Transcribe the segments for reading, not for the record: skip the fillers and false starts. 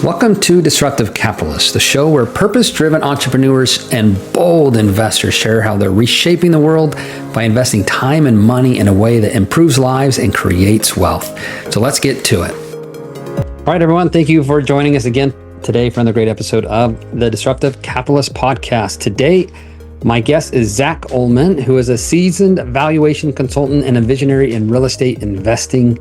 Welcome to Disruptive Capitalists, the show where purpose-driven entrepreneurs and bold investors share how they're reshaping the world by investing time and money in a way that improves lives and creates wealth. So let's get to it. All right, everyone. Thank you for joining us again today for another great episode of the Disruptive Capitalist Podcast. Today, my guest is Zach Oehlman, who is a seasoned valuation consultant and a visionary in real estate investing.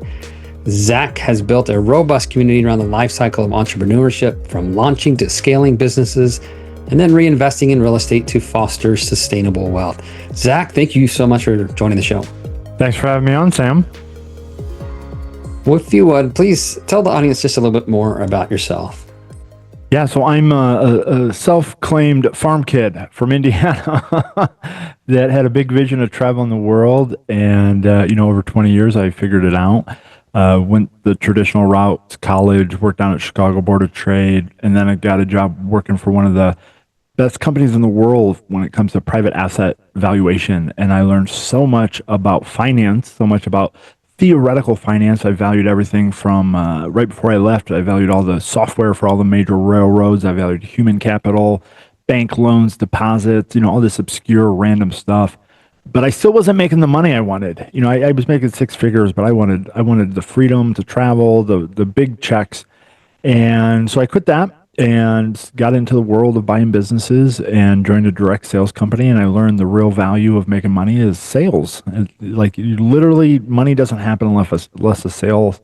Zach has built a robust community around the life cycle of entrepreneurship, from launching to scaling businesses, and then reinvesting in real estate to foster sustainable wealth. Zach, thank you so much for joining the show. Thanks for having me on, Sam. Well, if you would, please tell the audience just a little bit more about yourself. Yeah, so I'm a self-claimed farm kid from Indiana that had a big vision of traveling the world. And, over 20 years, I figured it out. Went the traditional route, college, worked down at Chicago Board of Trade, and then I got a job working for one of the best companies in the world when it comes to private asset valuation. And I learned so much about finance, so much about theoretical finance. I valued everything from right before I left. I valued all the software for all the major railroads. I valued human capital, bank loans, deposits, all this obscure random stuff. But I still wasn't making the money I wanted. I was making six figures, but I wanted the freedom to travel, the big checks. And so I quit that and got into the world of buying businesses and joined a direct sales company. And I learned the real value of making money is sales. Literally, money doesn't happen unless a sale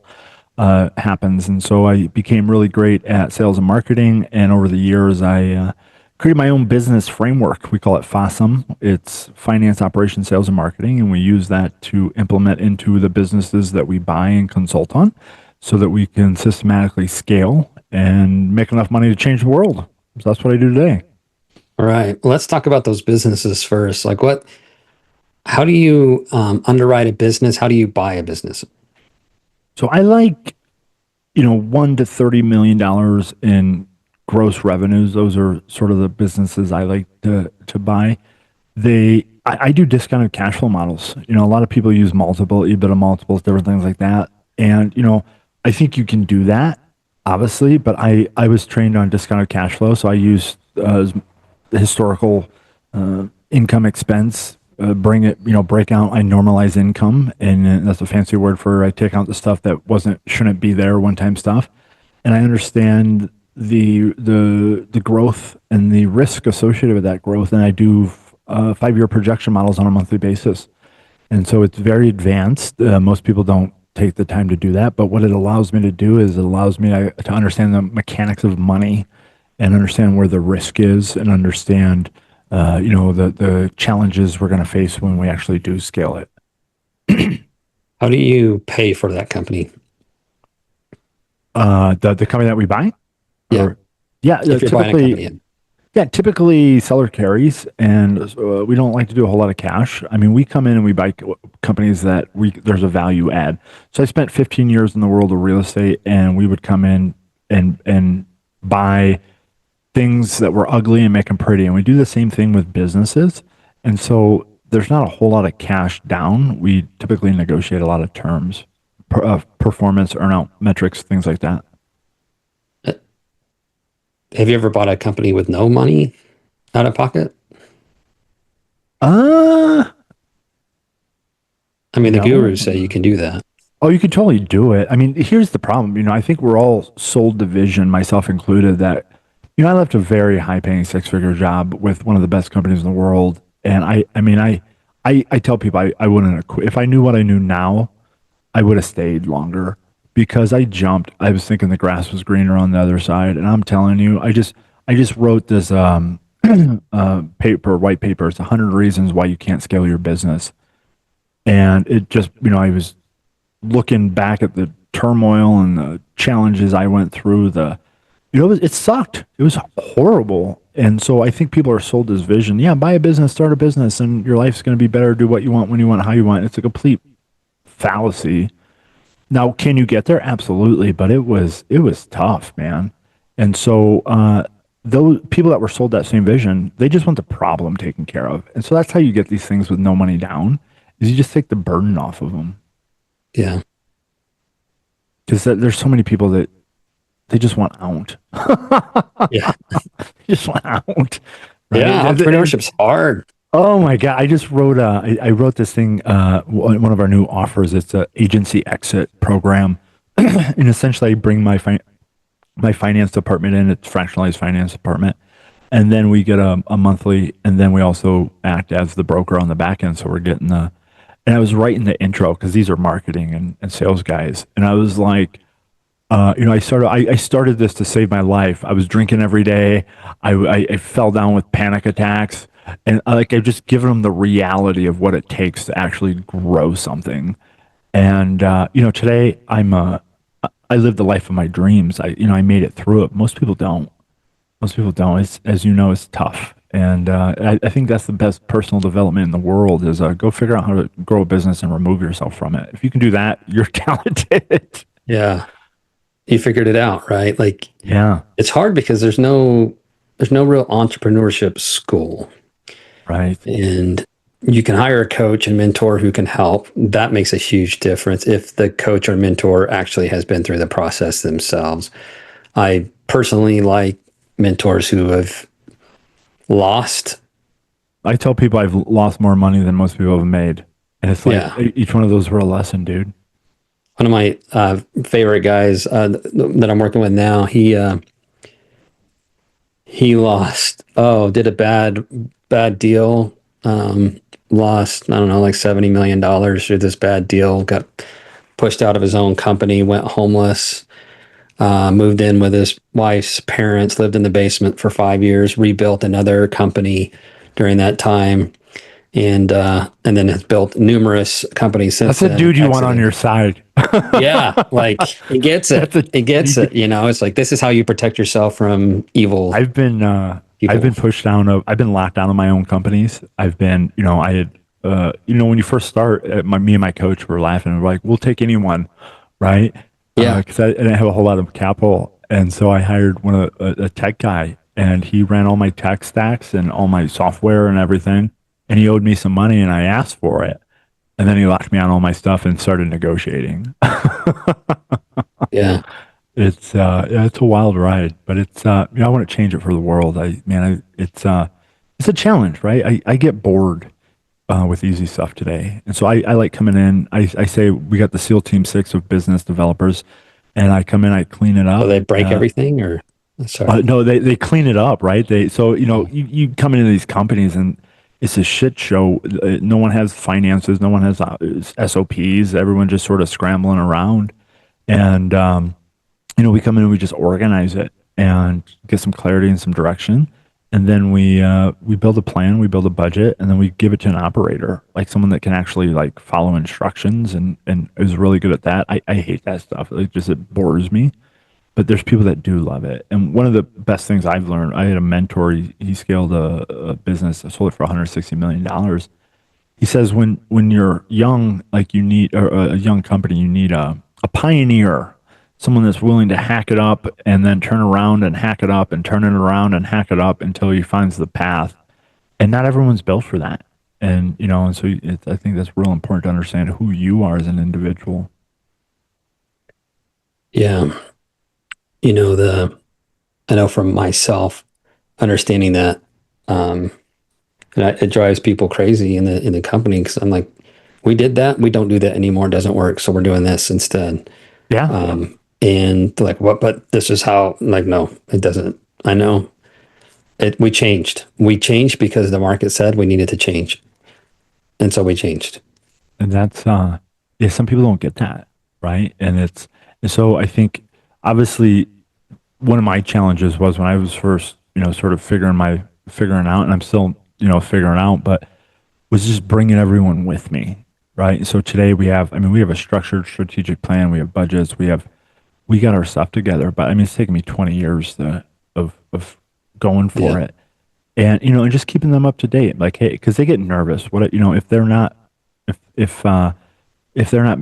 happens. And so I became really great at sales and marketing. And over the years, I created my own business framework. We call it FOSSM. It's finance, operations, sales, and marketing. And we use that to implement into the businesses that we buy and consult on so that we can systematically scale and make enough money to change the world. So that's what I do today. All right. Well, let's talk about those businesses first. How do you underwrite a business? How do you buy a business? So I like, $1 to $30 million in gross revenues. Those are sort of the businesses I like to buy. I do discounted cash flow models. A lot of people use multiple EBITDA multiples, different things like that. And, I think you can do that, obviously, but I was trained on discounted cash flow. So I use historical income expense, break out, I normalize income. And that's a fancy word for I take out the stuff that shouldn't be there, one-time stuff. And I understand the growth and the risk associated with that growth, and I do 5-year projection models on a monthly basis, and so it's very advanced. Most people don't take the time to do that, but what it allows me to do is it allows me to understand the mechanics of money and understand where the risk is and understand the challenges we're going to face when we actually do scale it. How do you pay for that company? The company that we buy? Typically seller carries, and we don't like to do a whole lot of cash. I mean, we come in and we buy companies that there's a value add. So I spent 15 years in the world of real estate, and we would come in and buy things that were ugly and make them pretty. And we do the same thing with businesses. And so there's not a whole lot of cash down. We typically negotiate a lot of terms, performance, earnout metrics, things like that. Have you ever bought a company with no money out of pocket? The gurus say you can do that. Oh, you can totally do it. I mean, here's the problem. I think we're all sold the vision, myself included, that, I left a very high-paying six-figure job with one of the best companies in the world. And I tell people I wouldn't have quit. If I knew what I knew now, I would have stayed longer. Because I jumped, I was thinking the grass was greener on the other side, and I'm telling you, I just wrote this white paper. It's 100 reasons why you can't scale your business, and it just, I was looking back at the turmoil and the challenges I went through. It sucked. It was horrible, and so I think people are sold this vision. Yeah, buy a business, start a business, and your life's going to be better. Do what you want, when you want, how you want. It's a complete fallacy. Now, can you get there? Absolutely, but it was tough, man. And so those people that were sold that same vision, they just want the problem taken care of. And so that's how you get these things with no money down, is you just take the burden off of them. Yeah. Because there's so many people that they just want out. Yeah. Just want out, right? Yeah. Entrepreneurship's hard. Oh my God. I just wrote, I wrote this thing, one of our new offers. It's a agency exit program. And essentially I bring my finance department in, it's fractionalized finance department. And then we get a monthly, and then we also act as the broker on the back end. So we're getting and I was writing the intro because these are marketing and sales guys. And I was like, I started this to save my life. I was drinking every day. I fell down with panic attacks, and I've just given them the reality of what it takes to actually grow something. And today I live the life of my dreams. I made it through it. Most people don't. Most people don't. It's, as you know, it's tough. And I think that's the best personal development in the world is go figure out how to grow a business and remove yourself from it. If you can do that, you're talented. Yeah. You figured it out, right? Like, Yeah. it's hard because there's no real entrepreneurship school. Right. And you can hire a coach and mentor who can help. That makes a huge difference if the coach or mentor actually has been through the process themselves. I personally like mentors who have lost. I tell people I've lost more money than most people have made. And it's like Yeah. each one of those were a lesson, dude. One of my favorite guys that I'm working with now, he lost. Oh, did a bad deal. Lost, I don't know, like $70 million through this bad deal. Got pushed out of his own company. Went homeless. Moved in with his wife's parents. Lived in the basement for 5 years. Rebuilt another company during that time, and then has built numerous companies since That's a then. dude you want on Exited. your side. Yeah, like he gets it. That's a He gets it. You know, it's like this is how you protect yourself from evil I've been people. pushed down I've been locked out of my own companies. I've been, I had when you first start, me and my coach were laughing. We're like, we'll take anyone, right? Yeah, Because I didn't have a whole lot of capital, and so I hired a tech guy, and he ran all my tech stacks and all my software and everything, and he owed me some money, and I asked for it, and then he locked me on all my stuff and started negotiating. yeah, It's a wild ride, but I want to change it for the world. It's a challenge, right? I get bored with easy stuff today, and so I like coming in. I say we got the SEAL Team 6 of business developers, and I come in, I clean it so up. they break everything, or sorry. No, they clean it up, right? You come into these companies and it's a shit show. No one has finances, no one has SOPs. Everyone just sort of scrambling around, and we come in and we just organize it and get some clarity and some direction. And then we build a plan, we build a budget, and then we give it to an operator, like someone that can actually like follow instructions and is really good at that. I hate that stuff. It bores me. But there's people that do love it. And one of the best things I've learned, I had a mentor, he scaled a business, sold it for $160 million. He says when you're young, like you need, or a young company, you need a pioneer, someone that's willing to hack it up and then turn around and hack it up and turn it around and hack it up until he finds the path. And not everyone's built for that. And so I think that's real important to understand who you are as an individual. Yeah, I know from myself understanding that, it drives people crazy in the company because I'm like, we did that, we don't do that anymore. It doesn't work, so we're doing this instead. Yeah. And they're like, what? But this is how. I'm like, no, it doesn't. I know it. We changed. We changed because the market said we needed to change, and so we changed. And that's yeah, some people don't get that, right? And so I think obviously one of my challenges was when I was first, sort of figuring out, and I'm still, figuring out, but was just bringing everyone with me, right? So today we have a structured strategic plan, we have budgets, we got our stuff together, but I mean, it's taken me 20 years of going for Yeah, it, and just keeping them up to date, like, hey, because they get nervous. If they're not, if they're not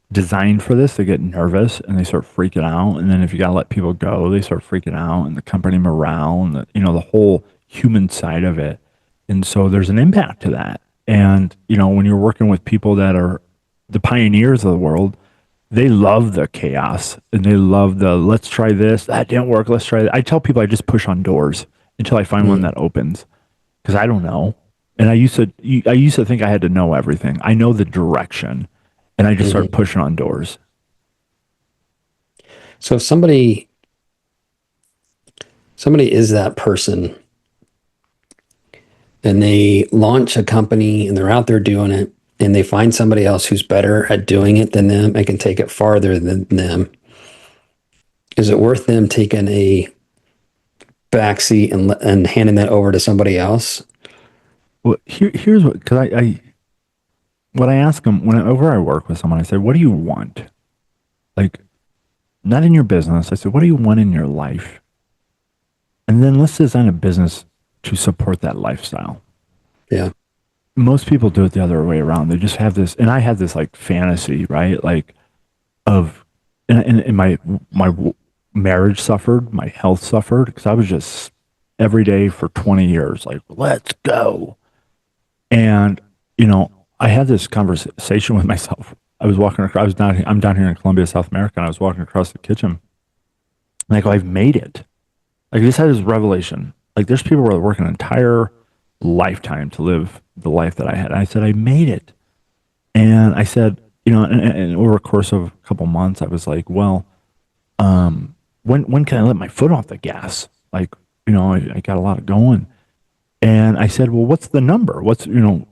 designed for this, they get nervous and they start freaking out. And then if you got to let people go, they start freaking out, and the company morale and the whole human side of it. And so there's an impact to that. And when you're working with people that are the pioneers of the world, they love the chaos and they love the let's try this, that didn't work, let's try that. I tell people I just push on doors until I find one Mm, that opens because I don't know. And I used to think I had to know everything. I know the direction, and I just start mhm. pushing on doors. So if somebody is that person and they launch a company and they're out there doing it and they find somebody else who's better at doing it than them and can take it farther than them, is it worth them taking a backseat and handing that over to somebody else? Well, here's what because what I ask them whenever I work with someone, I say, "What do you want?" Like, not in your business. I said, "What do you want in your life?" And then let's design a business to support that lifestyle. Yeah. Most people do it the other way around. They just have this, and I had this like fantasy, right? Like of, and my marriage suffered, my health suffered because I was just every day for 20 years, like let's go. And I had this conversation with myself. I was walking across. I'm down here in Colombia, South America, and I was walking across the kitchen, and I go, I've made it. Like I just had this revelation. Like there's people who are working an entire lifetime to live the life that I had. And I said, I made it. And I said, and over a course of a couple months, I was like, well, when can I let my foot off the gas? Like, I got a lot of going. And I said, well, what's the number? I'm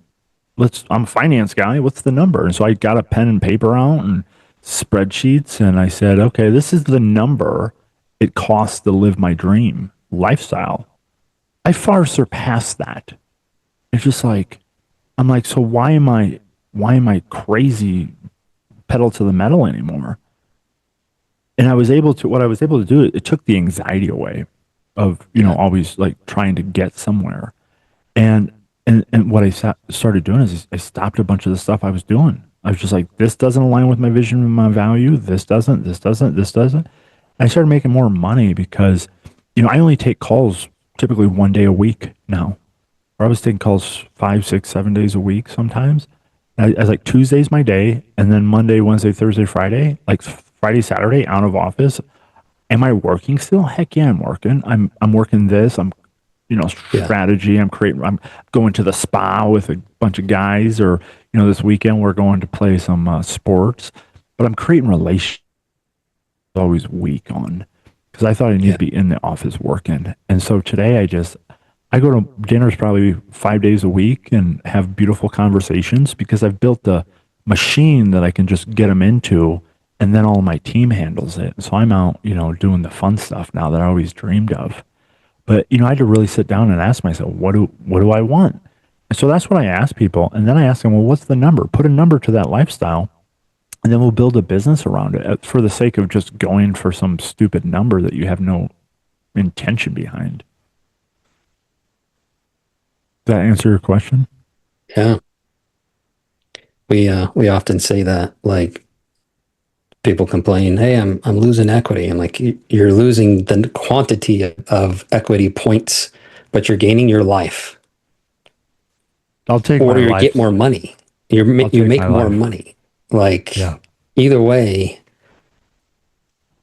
a finance guy. What's the number? And so I got a pen and paper out and spreadsheets. And I said, okay, this is the number it costs to live my dream lifestyle. I far surpassed that. It's just like, I'm like, so why am I crazy pedal to the metal anymore? And what I was able to do, it took the anxiety away of, Yeah. always like trying to get somewhere. And, and what I started doing is I stopped a bunch of the stuff I was doing. I was just like, this doesn't align with my vision and my value. This doesn't, this doesn't, this doesn't. And I started making more money because, I only take calls typically 1 day a week now. Or I was taking calls 5, 6, 7 days a week sometimes. I was like, Tuesday's my day, and then Monday, Wednesday, Thursday, Friday, like Friday, Saturday, out of office. Am I working still? Heck yeah, I'm working. I'm working this. I'm Yeah. strategy. I'm going to the spa with a bunch of guys, or this weekend we're going to play some sports. But I'm creating relations. Always weak on because I thought I need Yeah. to be in the office working, and so today I go to dinners probably 5 days a week and have beautiful conversations because I've built the machine that I can just get them into, and then all my team handles it. So I'm out, doing the fun stuff now that I always dreamed of. But I had to really sit down and ask myself, what do I want? And so that's what I ask people, and then I ask them, well, what's the number? Put a number to that lifestyle, and then we'll build a business around it for the sake of just going for some stupid number that you have no intention behind. Does that answer your question? Yeah. We often say that, like, people complain, "Hey, I'm losing equity." I'm like, You're losing the quantity of equity points, but you're gaining your life, I'll take or my you get life. more money. I'll You take my make more life. money. Like, Yeah. either way,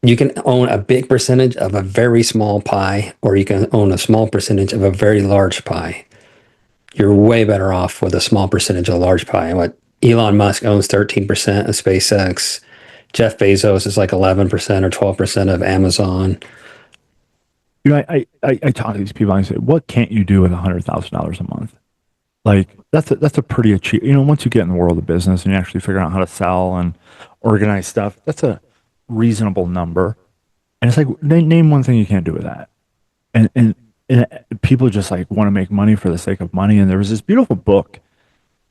you can own a big percentage of a very small pie, or you can own a small percentage of a very large pie. You're way better off with a small percentage of a large pie. What Elon Musk owns 13% of SpaceX. Jeff Bezos is like 11% or 12% of Amazon. I talk to these people and I say, what can't you do with $100,000 a month? Like that's a pretty achieve. Once you get in the world of business and you actually figure out how to sell and organize stuff, that's a reasonable number. And it's like name one thing you can't do with that. And people just like want to make money for the sake of money. And there was this beautiful book.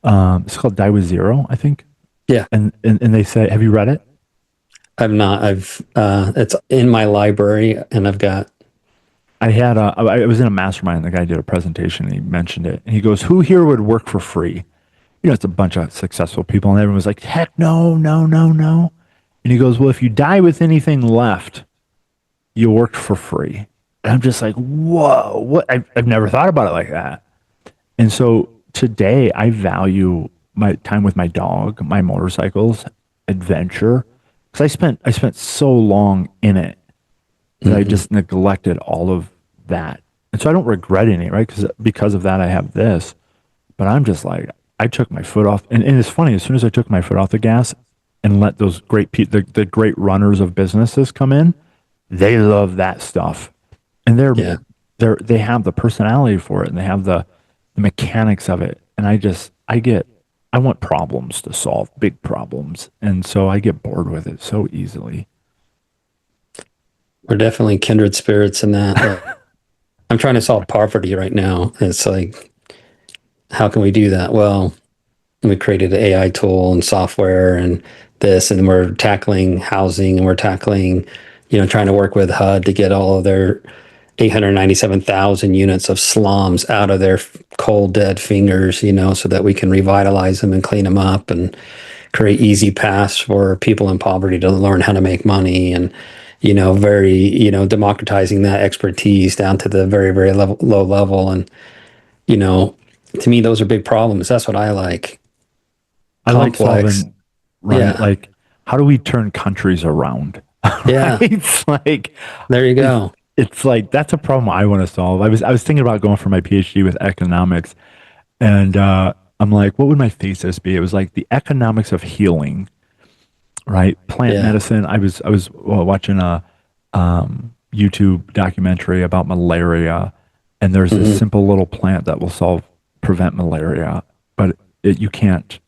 It's called Die with Zero, I think. Yeah, And they say, have you read it? I've not. I've it's in my library, and I've got. I was in a mastermind. And the guy did a presentation. And he mentioned it, and he goes, "Who here would work for free?" It's a bunch of successful people, and everyone was like, "Heck, no, no, no, no." And he goes, "Well, if you die with anything left, you worked for free." And I'm just like, "Whoa, what?" I've never thought about it like that. And so today, I value my time with my dog, my motorcycles, adventure, because I spent so long in it that I Hmm. just neglected all of that. And so I don't regret any, right? Because of that, I have this. But I'm just like, I took my foot off. And it's funny, as soon as I took my foot off the gas and let those the great runners of businesses come in, they love that stuff. And Yeah. they have the personality for it and they have the mechanics of it. And I want problems to solve, big problems. And so I get bored with it so easily. We're definitely kindred spirits in that. I'm trying to solve poverty right now. It's like, how can we do that? Well, we created an AI tool and software and this, and we're tackling housing and we're tackling, trying to work with HUD to get all of their 897,000 units of slums out of their cold, dead fingers, so that we can revitalize them and clean them up and create easy paths for people in poverty to learn how to make money and, very, democratizing that expertise down to the very, very low level. And, you know, to me, those are big problems. That's what I like. I like Complex. solving, right? Yeah. Like, how do we turn countries around? Right? Yeah. It's like, There you it's, go. it's like, that's a problem I want to solve. I was thinking about going for my PhD with economics, and I'm like, what would my thesis be? It was like the economics of healing, right? Plant Yeah. medicine. I was watching a YouTube documentary about malaria, and there's this Hmm. simple little plant that will prevent malaria, but you can't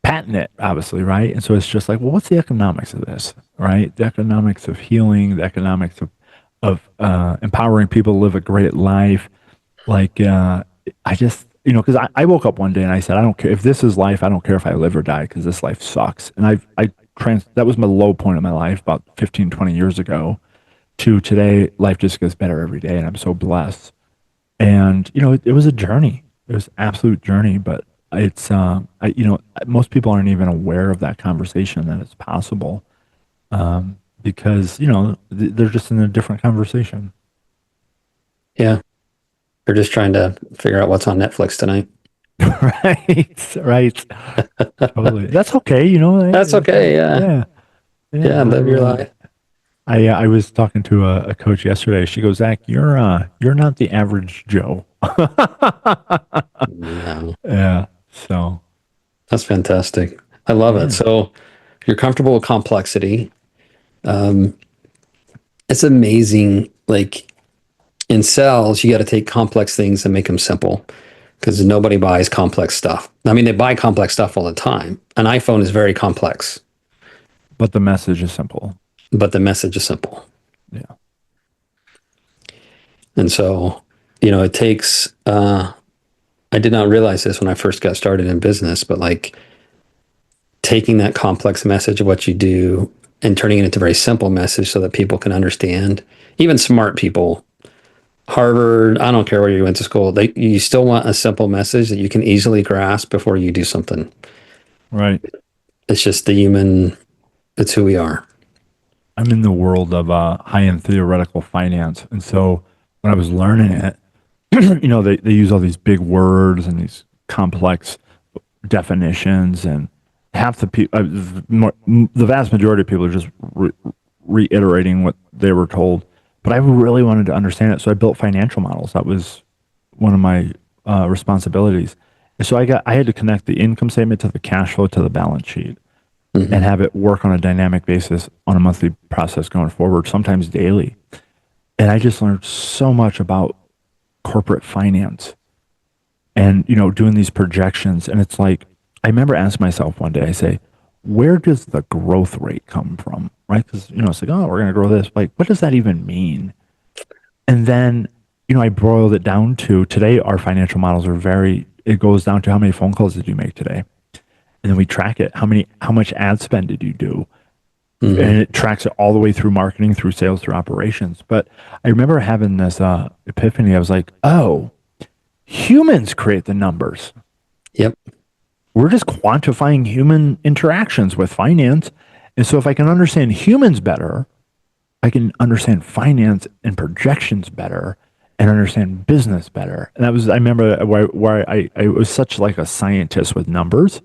patent it, obviously, right? And so it's just like, well, what's the economics of this, right? The economics of healing, the economics of empowering people to live a great life. Like, I just, because I woke up one day and I said, I don't care if this is life. I don't care if I live or die because this life sucks. And that was my low point of my life about 15, 20 years ago to today. Life just gets better every day. And I'm so blessed. And, it was a journey. It was an absolute journey, but most people aren't even aware of that conversation that it's possible, because, they're just in a different conversation. Yeah. They're just trying to figure out what's on Netflix tonight. Right. Right. Totally. That's okay. That's okay. Yeah. Yeah. Yeah. Yeah. Live your life. I was talking to a coach yesterday. She goes, Zach, you're not the average Joe. No, Yeah. So, that's fantastic. I love it. yeah. So you're comfortable with complexity. Um, it's amazing. Like in sales, you got to take complex things and make them simple because nobody buys complex stuff. I mean, they buy complex stuff all the time. An iPhone is very complex, But the message is simple. but the message is simple. Yeah. And so, it takes, I did not realize this when I first got started in business, but like taking that complex message of what you do and turning it into a very simple message so that people can understand. Even smart people, Harvard, I don't care where you went to school, you still want a simple message that you can easily grasp before you do something. Right. It's just the human, it's who we are. I'm in the world of high-end theoretical finance. And so when I was learning it, they use all these big words and these complex definitions, and half the people, the vast majority of people are just reiterating what they were told. But I really wanted to understand it, so I built financial models. That was one of my responsibilities. And so I had to connect the income statement to the cash flow to the balance sheet and Hmm. have it work on a dynamic basis on a monthly process going forward, sometimes daily. And I just learned so much about corporate finance and, doing these projections. And it's like, I remember asking myself one day, I say, where does the growth rate come from? Right? Because, it's like, oh, we're going to grow this. Like, what does that even mean? And then, I boiled it down to today, our financial models it goes down to how many phone calls did you make today? And then we track it. How much ad spend did you do? Hmm. And it tracks it all the way through marketing, through sales, through operations. But I remember having this epiphany. I was like, oh, humans create the numbers. Yep. We're just quantifying human interactions with finance. And so if I can understand humans better, I can understand finance and projections better and understand business better. And I remember where I was such like a scientist with numbers.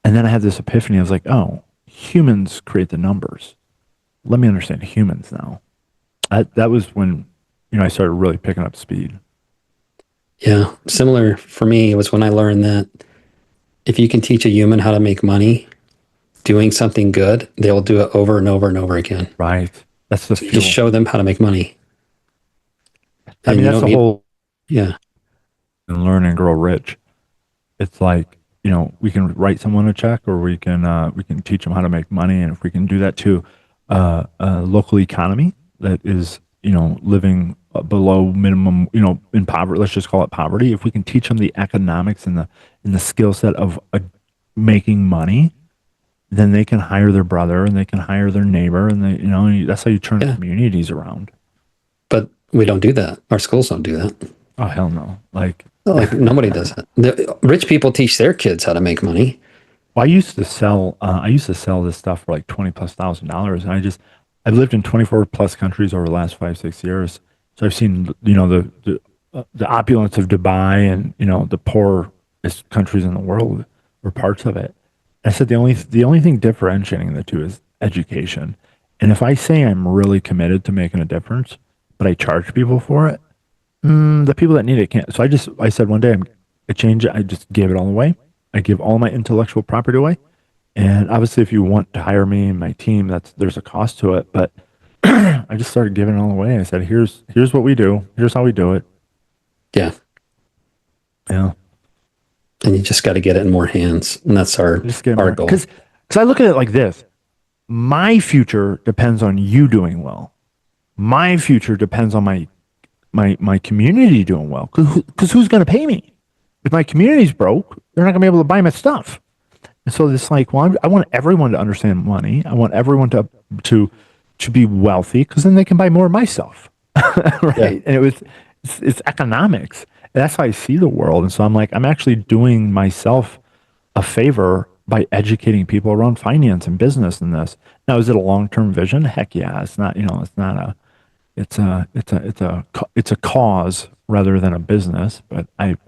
And then I had this epiphany. I was like, oh, humans create the numbers. Let me understand humans now. That was when, I started really picking up speed. Yeah. Similar for me, it was when I learned that if you can teach a human how to make money doing something good, they'll do it over and over and over again. Right. That's the So you just fuel. show them how to make money. I And mean, you that's don't the need, whole yeah. learn and grow rich. It's like, we can write someone a check, or we can teach them how to make money. And if we can do that to a local economy that is, living below minimum, in poverty, let's just call it poverty. If we can teach them the economics and the skill set of making money, then they can hire their brother and they can hire their neighbor, and that's how you turn Yeah. communities around. But we don't do that. Our schools don't do that. Oh, hell no. Like nobody does that. The rich people teach their kids how to make money. Well, I used to sell this stuff for like 20 plus $1,000. And I've lived in 24 plus countries over the last 5, 6 years. So I've seen, the opulence of Dubai and, the poorest countries in the world, or parts of it. I said the only thing differentiating the two is education. And if I say I'm really committed to making a difference, but I charge people for it, the people that need it can't. So I said one day I changed it. I just gave it all away. I give all my intellectual property away. And obviously, if you want to hire me and my team, there's a cost to it. But I just started giving it all away. I said, here's what we do. Here's how we do it. Yeah. Yeah. And you just got to get it in more hands. And that's our goal. Because I look at it like this: my future depends on you doing well. My future depends on my community doing well. Because who's going to pay me? If my community's broke, they're not going to be able to buy my stuff. And so it's like, well, I want everyone to understand money. I want everyone to be wealthy, because then they can buy more of my stuff, right? Yeah. And it's economics. And that's how I see the world. And so I'm like, I'm actually doing myself a favor by educating people around finance and business and this. Now, is it a long-term vision? Heck yeah. It's not. It's a cause rather than a business. But I've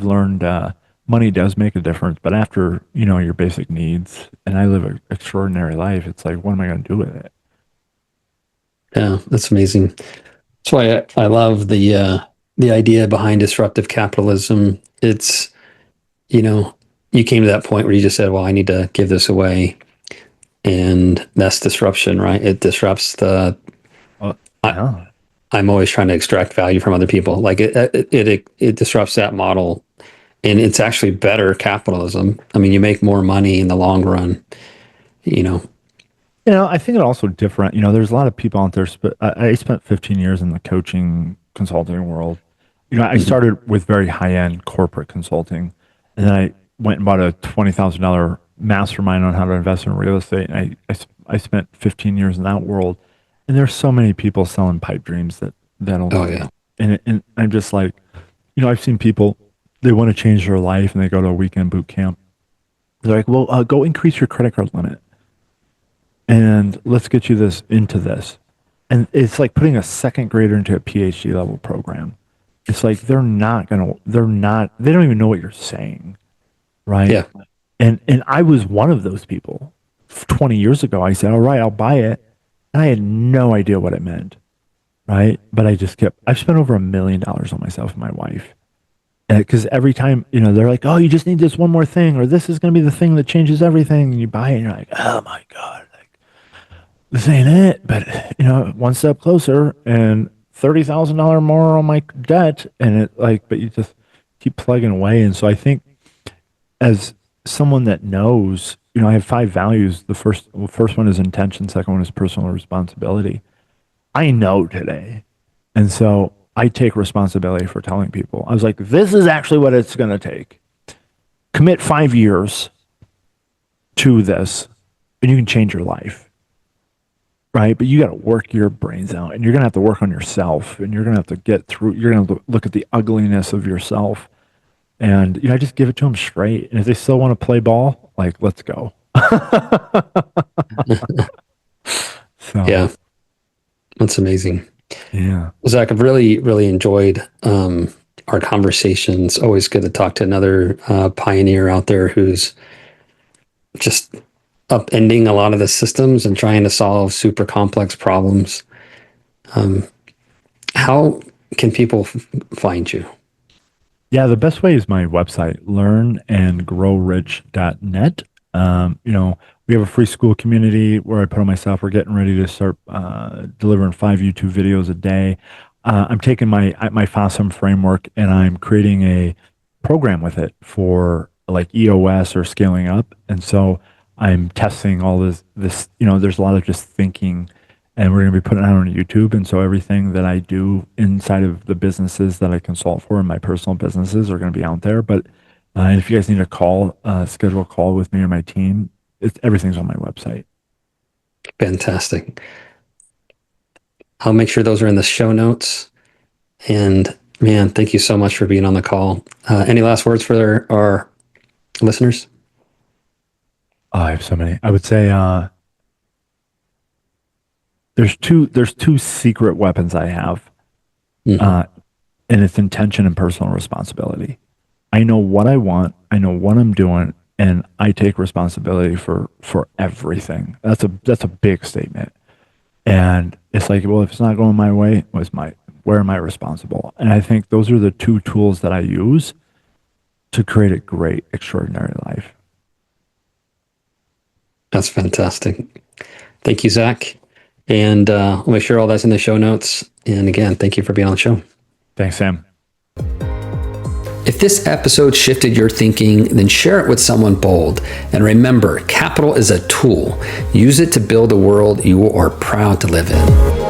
learned money does make a difference, but after, your basic needs, and I live an extraordinary life, it's like, what am I going to do with it? Yeah. That's amazing. That's why I love the idea behind disruptive capitalism. It's, you came to that point where you just said, well, I need to give this away. And that's disruption, right? It disrupts Yeah. I'm always trying to extract value from other people. Like it disrupts that model, and it's actually better capitalism. I mean, you make more money in the long run, you know. I think it also different. There's a lot of people out there. I spent 15 years in the coaching consulting world. I Mhm. started with very high end corporate consulting, and then I went and bought a $20,000 mastermind on how to invest in real estate. And I spent 15 years in that world, and there's so many people selling pipe dreams that'll, Oh yeah. and I'm just like, I've seen people, they want to change their life and they go to a weekend boot camp. They're like, well, go increase your credit card limit, and let's get you into this. And it's like putting a second grader into a PhD level program. It's like they don't even know what you're saying, right? Yeah. And I was one of those people. 20 years ago, I said, all right, I'll buy it. And I had no idea what it meant, right? But I've spent over $1 million on myself and my wife. Because every time, they're like, oh, you just need this one more thing, or this is going to be the thing that changes everything. And you buy it and you're like, oh my God, like, this ain't it. But, one step closer and $30,000 more on my debt. And but you just keep plugging away. And so I think, as someone that knows, I have 5 values. The first one is intention. Second one is personal responsibility. I know today. And so I take responsibility for telling people. I was like, this is actually what it's going to take. Commit 5 years to this, and you can change your life. Right? But you got to work your brains out, and you're going to have to work on yourself, and you're going to have to you're going to look at the ugliness of yourself. And, I just give it to them straight. And if they still want to play ball, like, let's go. So, Yeah. That's amazing. yeah. Zach, I've really, really enjoyed our conversations. Always good to talk to another pioneer out there who's just upending a lot of the systems and trying to solve super complex problems. How can people find you? Yeah, the best way is my website, learnandgrowrich.net. We have a free school community where I put on myself. We're getting ready to start delivering 5 YouTube videos a day. I'm taking my FOSSUM framework and I'm creating a program with it for like EOS or scaling up. And so I'm testing all this, there's a lot of just thinking, and we're going to be putting it out on YouTube. And so everything that I do inside of the businesses that I consult for and my personal businesses are going to be out there. But and if you guys need a call, schedule a call with me or my team, everything's on my website. Fantastic. I'll make sure those are in the show notes. And man, thank you so much for being on the call. Any last words for our listeners? I have so many. I would say there's two secret weapons I have, and it's intention and personal responsibility. I know what I want. I know what I'm doing, and I take responsibility for everything. That's a big statement. And it's like, well, if it's not going my way, where am I responsible? And I think those are the two tools that I use to create a great, extraordinary life. That's fantastic. Thank you, Zach. And I'll make sure all that's in the show notes. And again, thank you for being on the show. Thanks, Sam. If this episode shifted your thinking, then share it with someone bold. And remember, capital is a tool. Use it to build a world you are proud to live in.